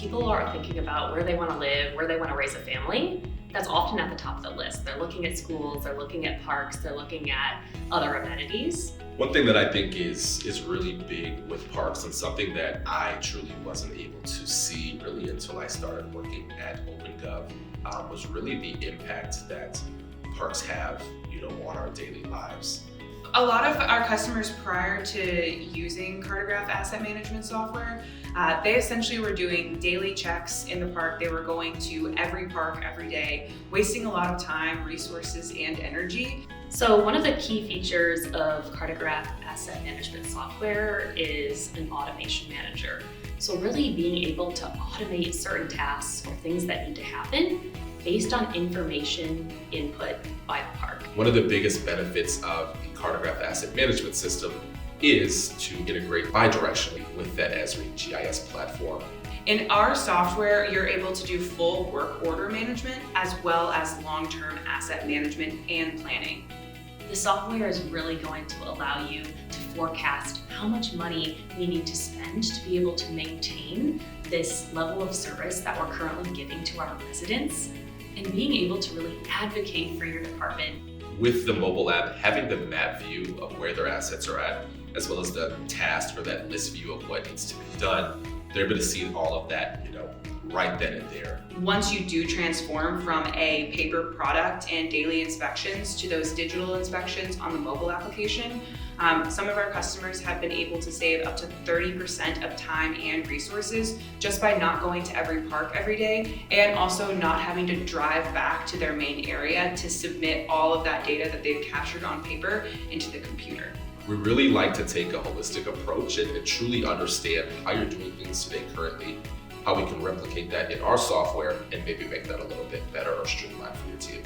people are thinking about where they want to live, where they want to raise a family, that's often at the top of the list. They're looking at schools, they're looking at parks, they're looking at other amenities. One thing that I think is really big with parks, and something that I truly wasn't able to see really until I started working at OpenGov, was really the impact that parks have, on our daily lives. A lot of our customers prior to using Cartegraph Asset Management software, they essentially were doing daily checks in the park. They were going to every park every day, wasting a lot of time, resources, and energy. So one of the key features of Cartegraph Asset Management software is an automation manager. So really being able to automate certain tasks or things that need to happen based on information input by the park. One of the biggest benefits of the Cartegraph Asset Management system is to integrate bi-directionally with that Esri GIS platform. In our software, you're able to do full work order management as well as long-term asset management and planning. The software is really going to allow you to forecast how much money we need to spend to be able to maintain this level of service that we're currently giving to our residents, and being able to really advocate for your department. With the mobile app, having the map view of where their assets are at, as well as the task or that list view of what needs to be done, they're able to see all of that, right then and there. Once you do transform from a paper product and daily inspections to those digital inspections on the mobile application, some of our customers have been able to save up to 30% of time and resources just by not going to every park every day, and also not having to drive back to their main area to submit all of that data that they've captured on paper into the computer. We really like to take a holistic approach and truly understand how you're doing things today currently, how we can replicate that in our software and maybe make that a little bit better or streamlined for your team.